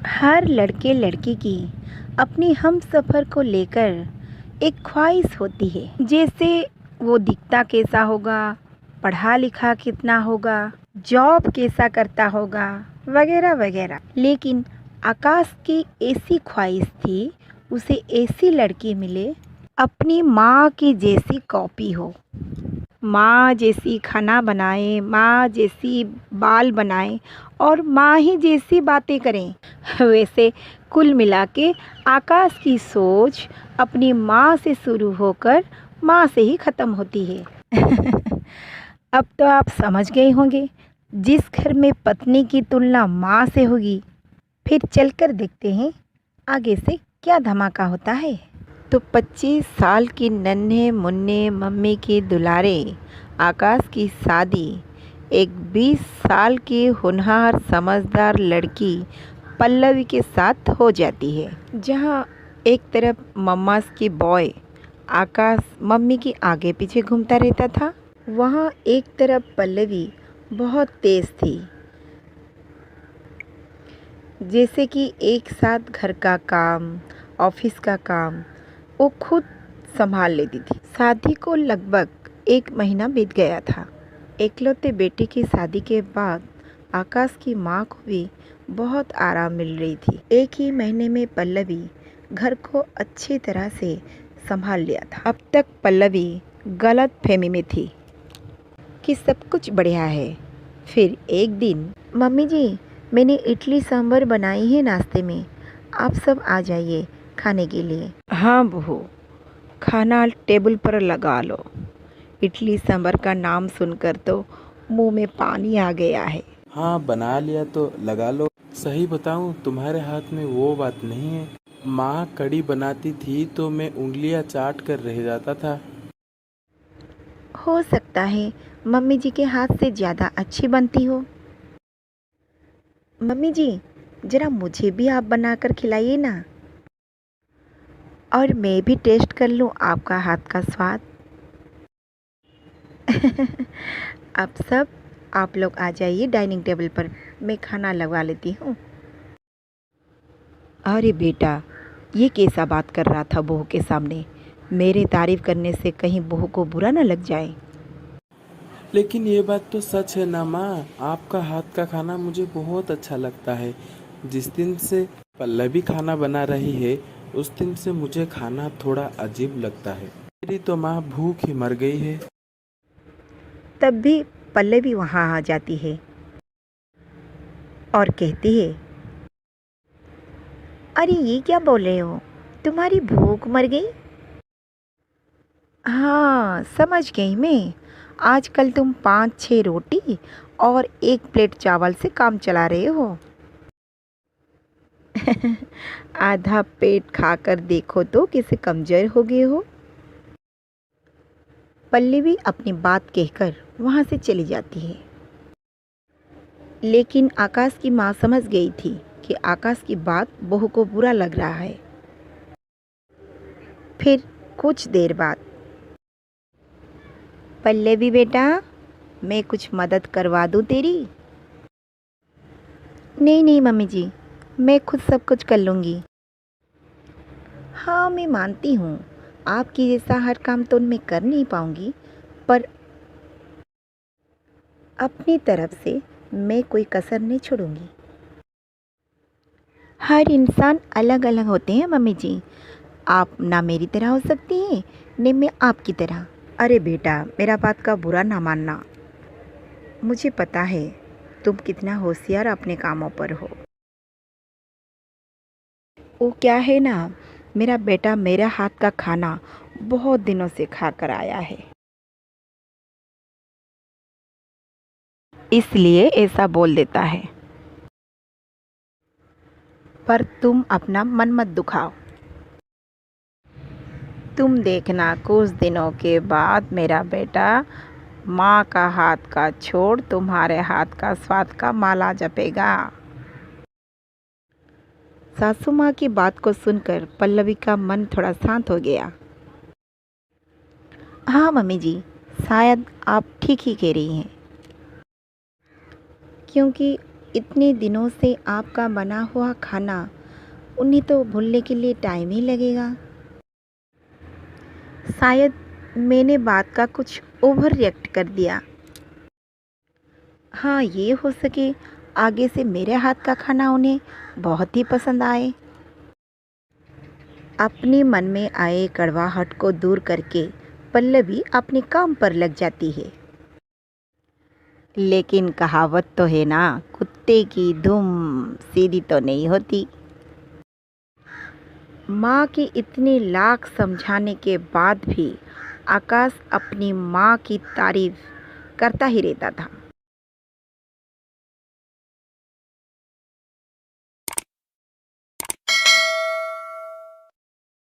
हर लड़के लड़की की अपनी हम सफ़र को लेकर एक ख्वाहिश होती है। जैसे वो दिखता कैसा होगा, पढ़ा लिखा कितना होगा, जॉब कैसा करता होगा, वगैरह वगैरह। लेकिन आकाश की ऐसी ख्वाहिश थी, उसे ऐसी लड़की मिले अपनी माँ की जैसी कॉपी हो। माँ जैसी खाना बनाए, माँ जैसी बाल बनाए और माँ ही जैसी बातें करें। वैसे कुल मिला के आकाश की सोच अपनी माँ से शुरू होकर माँ से ही ख़त्म होती है। अब तो आप समझ गए होंगे, जिस घर में पत्नी की तुलना माँ से होगी, फिर चलकर देखते हैं आगे से क्या धमाका होता है। तो 25 साल की नन्हे मुन्ने मम्मी के दुलारे आकाश की शादी एक 20 साल की होनहार समझदार लड़की पल्लवी के साथ हो जाती है। जहाँ एक तरफ मम्मास की बॉय आकाश मम्मी के आगे पीछे घूमता रहता था, वहाँ एक तरफ पल्लवी बहुत तेज़ थी। जैसे कि एक साथ घर का काम, ऑफिस का काम वो खुद संभाल लेती थी। शादी को लगभग 1 महीना बीत गया था। एकलौते बेटे की शादी के बाद आकाश की माँ को भी बहुत आराम मिल रही थी। 1 ही महीने में पल्लवी घर को अच्छी तरह से संभाल लिया था। अब तक पल्लवी गलत फहमी में थी कि सब कुछ बढ़िया है। फिर एक दिन, मम्मी जी, मैंने इडली सांभर बनाई है नाश्ते में, आप सब आ जाइए खाने के लिए। हाँ बहू, खाना टेबल पर लगा लो। इडली सांभर का नाम सुनकर तो मुंह में पानी आ गया है। हाँ, बना लिया तो लगा लो। सही बताऊं, तुम्हारे हाथ में वो बात नहीं है। माँ कड़ी बनाती थी तो मैं उंगलियां चाट कर रह जाता था। हो सकता है मम्मी जी के हाथ से ज़्यादा अच्छी बनती हो। मम्मी जी, ज़रा मुझे भी आप बनाकर खिलाइए ना, और मैं भी टेस्ट कर लूँ आपका हाथ का स्वाद। आप लोग आ जाइए डाइनिंग टेबल पर, मैं खाना लगवा लेती हूँ। अरे बेटा, ये कैसा बात कर रहा था बहू के सामने? मेरे तारीफ करने से कहीं बहू को बुरा ना लग जाए। लेकिन ये बात तो सच है ना माँ, आपका हाथ का खाना मुझे बहुत अच्छा लगता है। जिस दिन से पल्लवी खाना बना रही है, उस दिन से मुझे खाना थोड़ा अजीब लगता है। मेरी तो माँ भूख ही मर गई है। तब भी पल्लवी वहाँ आ जाती है और कहती है, अरे ये क्या बोल रहे हो, तुम्हारी भूख मर गई? हाँ, समझ गई मैं। आजकल तुम 5-6 रोटी और 1 प्लेट चावल से काम चला रहे हो। आधा पेट खाकर देखो तो कैसे कमज़ोर हो गए हो। पल्लवी अपनी बात कहकर वहाँ से चली जाती है। लेकिन आकाश की माँ समझ गई थी कि आकाश की बात बहू को बुरा लग रहा है। फिर कुछ देर बाद, पल्लवी बेटा, मैं कुछ मदद करवा दूँ तेरी? नहीं नहीं मम्मी जी, मैं खुद सब कुछ कर लूँगी। हाँ, मैं मानती हूँ आपकी जैसा हर काम तो मैं कर नहीं पाऊँगी, पर अपनी तरफ से मैं कोई कसर नहीं छोड़ूंगी। हर इंसान अलग अलग होते हैं मम्मी जी। आप ना मेरी तरह हो सकती हैं, न मैं आपकी तरह। अरे बेटा, मेरा बात का बुरा ना मानना। मुझे पता है तुम कितना होशियार अपने कामों पर हो। वो क्या है ना, मेरा बेटा मेरा हाथ का खाना बहुत दिनों से खा कर आया है, इसलिए ऐसा बोल देता है। पर तुम अपना मन मत दुखाओ। तुम देखना, कुछ दिनों के बाद मेरा बेटा माँ का हाथ का छोड़ तुम्हारे हाथ का स्वाद का माला जपेगा। सासू माँ की बात को सुनकर पल्लवी का मन थोड़ा शांत हो गया। हाँ मम्मी जी, शायद आप ठीक ही कह रही हैं, क्योंकि इतने दिनों से आपका बना हुआ खाना उन्हें तो भूलने के लिए टाइम ही लगेगा। शायद मैंने बात का कुछ ओवर रिएक्ट कर दिया। हाँ, ये हो सके आगे से मेरे हाथ का खाना उन्हें बहुत ही पसंद आए। अपने मन में आए कड़वाहट को दूर करके पल्लवी अपने काम पर लग जाती है। लेकिन कहावत तो है ना, कुत्ते की दुम सीधी तो नहीं होती। माँ के इतने लाख समझाने के बाद भी आकाश अपनी माँ की तारीफ करता ही रहता था।